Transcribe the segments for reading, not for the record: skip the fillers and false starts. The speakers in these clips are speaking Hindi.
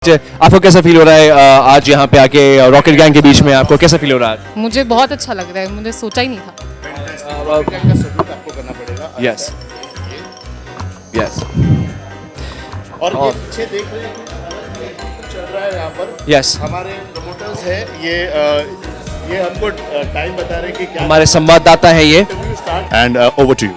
आपको कैसा फील हो रहा है आज यहाँ पे आके रॉकेट गैंग के बीच में आपको कैसा फील हो रहा है? मुझे बहुत अच्छा लग रहा है, मुझे सोचा ही नहीं था। आपको करना पड़ेगा। यस यस और ये पीछे देख रहे हैं कि चल रहा है यहाँ पर। यस हमारे प्रमोटर्स हैं ये हमको टाइम बता रहे हैं कि क्या हमारे संवाददाता हैं ये। Hand over to you.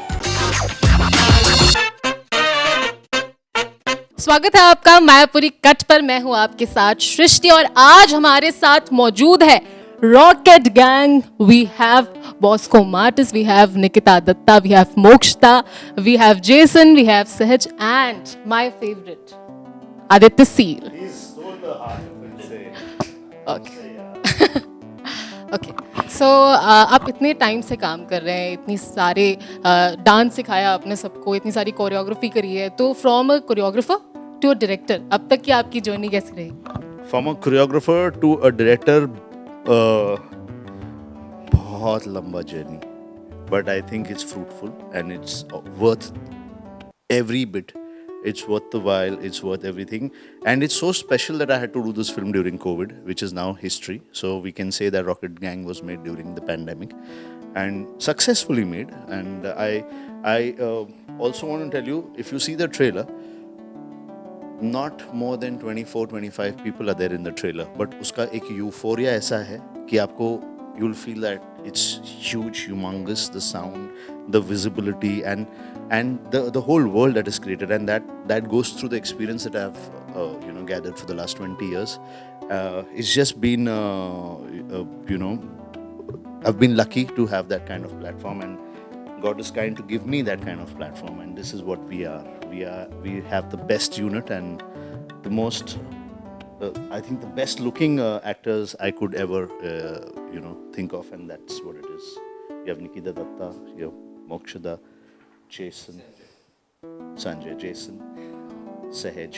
स्वागत है आपका मायापुरी कट पर। मैं हूं आपके साथ सृष्टि और आज हमारे साथ मौजूद है rocket gang. We have Bosco Martis, we have Nikita Dutta, we have Mokshta, we have Jason, we have Sahaj and my favourite Aditya Seal. Okay so आप इतने टाइम से काम कर रहे हैं, इतनी सारे डांस सिखाया आपने सबको, इतनी सारी कोरियोग्राफी करी है, तो from a choreographer to a director अब तक की आपकी जर्नी कैसी रही? From a choreographer to a director बहुत लंबा journey, but I think it's fruitful and it's worth every bit. It's worth the while, it's worth everything. And it's so special that I had to do this film during COVID, which is now history. So we can say that Rocket Gang was made during the pandemic and successfully made. And I also want to tell you, if you see the trailer, not more than 24-25 people are there in the trailer. But uska ek euphoria aisa hai कि आपको you'll feel that it's huge, humongous, the sound, the visibility and the whole world that is created, and that goes through the experience that I've gathered for the last 20 years. It's just been I've been lucky to have that kind of platform, and God is kind to give me that kind of platform, and this is what we are. We have the best unit and the most I think the best looking actors I could ever think of, and that's what it is. You have Nikita Datta, you have Mokshada, Jason, Sanjay, Jason, Sahaj,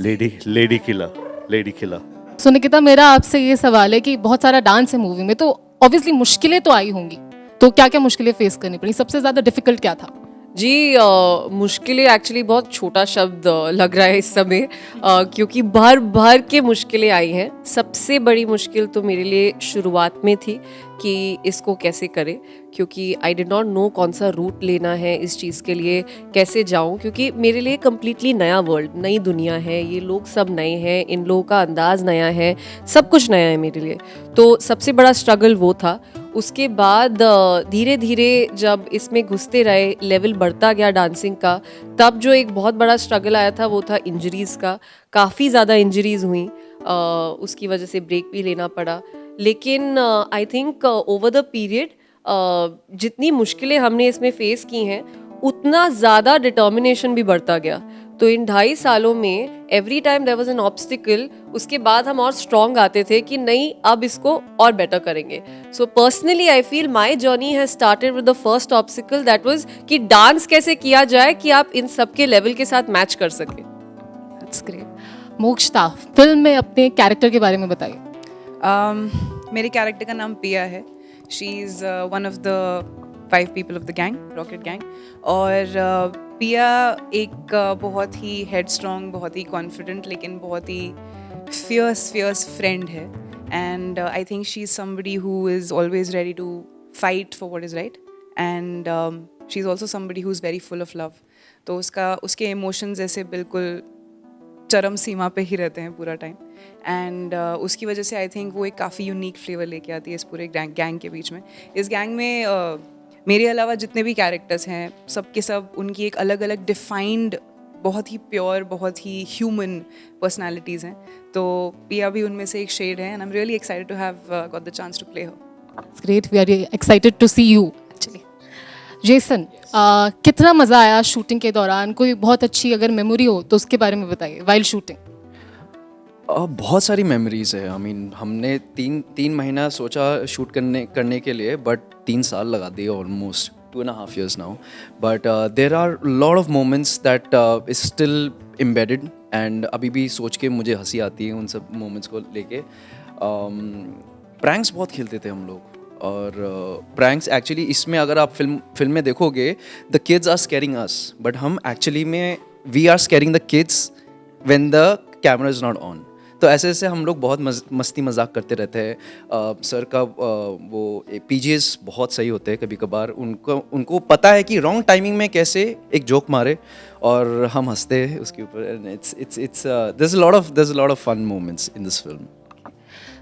Lady Killer. सो निकिता, मेरा आपसे ये सवाल है कि बहुत सारा डांस है मूवी में, तो ऑब्वियसली मुश्किलें तो आई होंगी, तो क्या क्या मुश्किलें फेस करनी पड़ी? सबसे ज्यादा डिफिकल्ट क्या था? जी मुश्किलें एक्चुअली बहुत छोटा शब्द लग रहा है इस समय, क्योंकि भर भर के मुश्किलें आई हैं। सबसे बड़ी मुश्किल तो मेरे लिए शुरुआत में थी कि इसको कैसे करें, क्योंकि आई डिड नॉट नो कौन सा रूट लेना है इस चीज़ के लिए, कैसे जाऊं, क्योंकि मेरे लिए कम्प्लीटली नया वर्ल्ड, नई दुनिया है, ये लोग सब नए हैं, इन लोगों का अंदाज़ नया है, सब कुछ नया है मेरे लिए। तो सबसे बड़ा स्ट्रगल वो था। उसके बाद धीरे धीरे जब इसमें घुसते रहे, लेवल बढ़ता गया डांसिंग का, तब जो एक बहुत बड़ा स्ट्रगल आया था वो था इंजरीज़ का। काफ़ी ज़्यादा इंजरीज़ हुई, उसकी वजह से ब्रेक भी लेना पड़ा। लेकिन I think over the period जितनी मुश्किलें हमने इसमें फ़ेस की हैं, उतना ज़्यादा डिटर्मिनेशन भी बढ़ता गया। तो इन 2.5 सालों में every time there was an obstacle, उसके बाद हम और स्ट्रॉन्ग आते थे कि नहीं, अब इसको और बेटर करेंगे। So personally I feel my journey has started with the first obstacle, that was कि डांस कैसे किया जाए कि आप इन सब के लेवल के साथ मैच कर सकें। That's great. मोक्षता, फिल्म में अपने कैरेक्टर के बारे में बताइए। मेरे कैरेक्टर का नाम पिया है। She is one of the 5 people of the gang, rocket gang. और पिया एक बहुत ही हेडस्ट्रॉन्ग, बहुत ही कॉन्फिडेंट, लेकिन बहुत ही फियर्स फ्रेंड है। And I think she is somebody who is always ready to fight for what is right, and she is also somebody who is very full of love. तो उसके इमोशंस ऐसे बिल्कुल चरम सीमा पे ही रहते हैं पूरा टाइम, एंड उसकी वजह से आई थिंक वो एक काफ़ी यूनिक फ्लेवर लेके आती है इस पूरे गैंग के बीच में। इस गैंग में मेरे अलावा जितने भी कैरेक्टर्स हैं, सब के सब उनकी एक अलग अलग डिफाइंड, बहुत ही प्योर, बहुत ही ह्यूमन पर्सनालिटीज़ हैं। तो पिया भी उनमें से एक शेड है, and I am really excited to have got the chance to play her. Great, we are excited to see you actually. Jason, कितना मज़ा आया शूटिंग के दौरान? कोई बहुत अच्छी अगर मेमोरी हो तो उसके बारे में बताइए वाइल शूटिंग। बहुत सारी मेमोरीज है। आई मीन हमने तीन महीना सोचा शूट करने के लिए, बट 3 साल लगा दिए, almost 2.5 years now. But there are a lot of moments that is still embedded, and अभी भी सोच के मुझे हंसी आती है उन सब moments को लेके। प्रैंक्स बहुत खेलते थे हम लोग, और प्रैंक्स एक्चुअली इसमें अगर आप फिल्म में देखोगे, the kids are scaring us, but हम एक्चुअली में we are scaring the kids when the camera is not on. तो ऐसे ऐसे हम लोग बहुत मस्ती मजाक करते रहते हैं. सर का वो PGs बहुत सही होते हैं. कभी कभार उनको पता है कि रॉन्ग टाइमिंग में कैसे एक जोक मारे और हम हंसते हैं उसके ऊपर. it's there's a lot of fun moments in this film.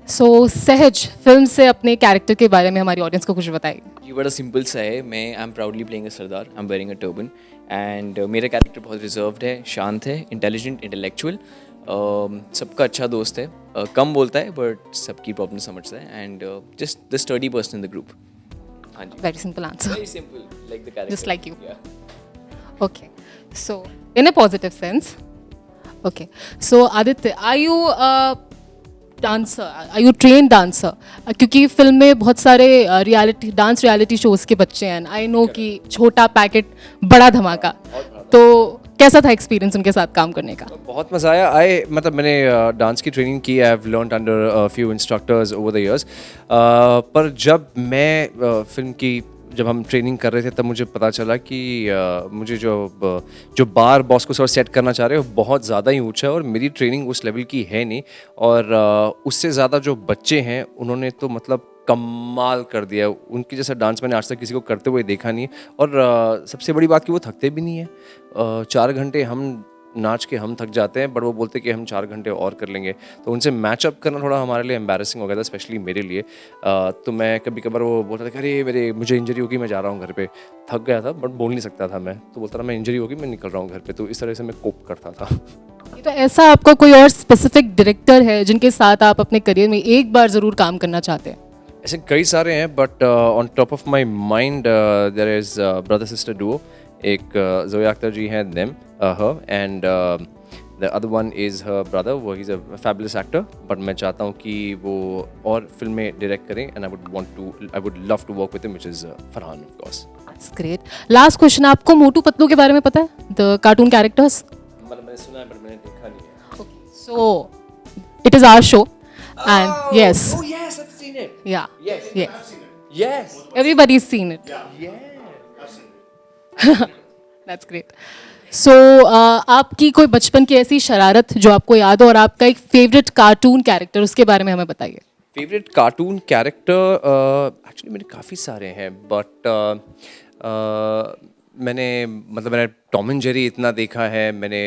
सो सहज, फिल्म से अपने कैरेक्टर के बारे में हमारी ऑडियंस को कुछ बताइए. ये बड़ा सिंपल सा है. मैं I am proudly playing a Sardar. I am wearing a turban and मेरा कैरेक्टर बहुत रिजर्व्ड है, शांत है, इंटेलिजेंट, इंटेलेक्चुअल, सबका अच्छा दोस्त है, कम बोलता है बट सबकी प्रॉब्लम समझता है and just the study person in the group. हाँ जी, very simple answer. Very simple, like the character, Just like you. Okay. So, in a positive sense. Okay. So, Aditya, are you a dancer? Are you trained dancer? क्योंकि फिल्म में बहुत सारे डांस रियलिटी शोज के बच्चे हैं. आई नो कि छोटा पैकेट बड़ा धमाका. तो कैसा था एक्सपीरियंस उनके साथ काम करने का? बहुत मज़ा आया. मतलब मैंने डांस की ट्रेनिंग की. I have learned under few instructors over the years. पर जब हम ट्रेनिंग कर रहे थे तब मुझे पता चला कि मुझे जो बार बॉस को सेट करना चाह रहे हो बहुत ज़्यादा ही ऊंचा है और मेरी ट्रेनिंग उस लेवल की है नहीं. और उससे ज़्यादा जो बच्चे हैं उन्होंने तो मतलब कमाल कर दिया. उनकी जैसा डांस मैंने आज तक किसी को करते हुए देखा नहीं. और सबसे बड़ी बात कि वो थकते भी नहीं है. 4 घंटे हम नाच के हम थक जाते हैं बट वो बोलते कि हम 4 घंटे और कर लेंगे. तो उनसे मैचअप करना थोड़ा हमारे लिए एम्बैरेसिंग हो गया था, स्पेशली मेरे लिए. तो मैं कभी कभार वो बोलता था कि अरे मुझे इंजरी होगी, मैं जा रहा हूँ घर पे. थक गया था बट बोल नहीं सकता था मैं. तो बोलता था मैं इंजरी होगी, मैं निकल रहा हूँ घर पे. तो इस तरह से मैं कोप करता था. तो ऐसा आपका कोई और स्पेसिफिक डायरेक्टर है जिनके साथ आप अपने करियर में एक बार ज़रूर काम करना चाहते हैं? ऐसे कई सारे हैं but on top of my mind there is brother sister duo. एक ज़ोया अख्तर जी हैं, them her and the other one is her brother. वो he's a fabulous actor but मैं चाहता हूँ कि वो और फिल्में डायरेक्ट करें and I would love to work with him, which is Farhan of course. That's great. Last question, आपको मोटू पतलू के बारे में पता है? The cartoon characters? मतलब मैंने सुना है but मैंने देखा नहीं है. Okay. So it is our show and yes. Oh yes, I've seen it. Yeah. Yes. Yes. Yes. Everybody's seen it. That's great. So आपकी कोई बचपन की ऐसी शरारत जो आपको याद हो और आपका एक फेवरेट कार्टून कैरेक्टर, उसके बारे में हमें बताइए. फेवरेट कार्टून कैरेक्टर एक्चुअली मेरे काफ़ी सारे हैं बट मैंने टॉम एंड जेरी इतना देखा है. मैंने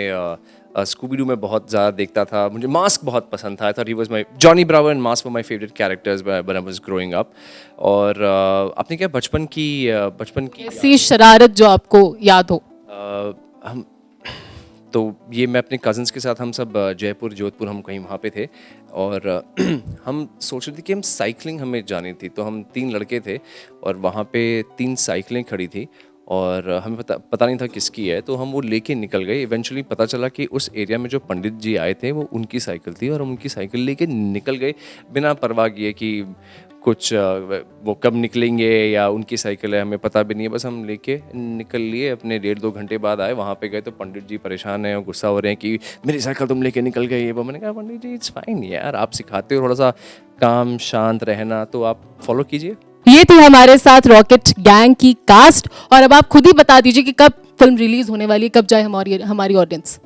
स्कूबी डू में बहुत ज़्यादा देखता था. मुझे मास्क बहुत पसंद था. I thought he was my Johnny Bravo and mask were my favourite characters when I was growing up. और आपने क्या बचपन की ऐसी शरारत जो आपको याद हो? हम तो ये मैं अपने कज़न्स के साथ हम सब जयपुर जोधपुर हम कहीं वहाँ पे थे और हम सोच रहे थे कि हम साइकिलिंग हमें जानी थी. तो हम 3 लड़के थे और वहाँ पे 3 साइकिलें खड़ी थी और हमें पता नहीं था किसकी है. तो हम वो लेके निकल गए. इवेंचुअली पता चला कि उस एरिया में जो पंडित जी आए थे वो उनकी साइकिल थी और हम उनकी साइकिल लेके निकल गए बिना परवाह किए कि कुछ वो कब निकलेंगे या उनकी साइकिल है हमें पता भी नहीं है. बस हम लेके निकल लिए. अपने 1.5-2 घंटे बाद आए. वहाँ पे गए तो पंडित जी परेशान हैं और गुस्सा हो रहे हैं कि मेरी साइकिल तुम लेके निकल गए. वो मैंने कहा पंडित जी इट्स फाइन यार, आप सिखाते हो थोड़ा सा काम शांत रहना तो आप फॉलो कीजिए. ये थी हमारे साथ रॉकेट गैंग की कास्ट. और अब आप खुद ही बता दीजिए कि कब फिल्म रिलीज होने वाली है, कब जाए हमारी ऑडियंस?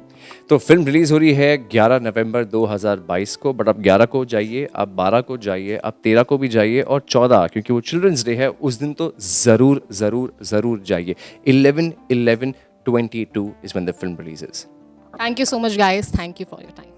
तो फिल्म रिलीज़ हो रही है 11 नवंबर 2022 को. बट आप 11 को जाइए, आप 12 को जाइए, आप 13 को भी जाइए और 14 क्योंकि वो चिल्ड्रंस डे है उस दिन तो ज़रूर ज़रूर ज़रूर जाइए. 11/11/22 is when the film releases. Thank you so much guys. Thank you for your time.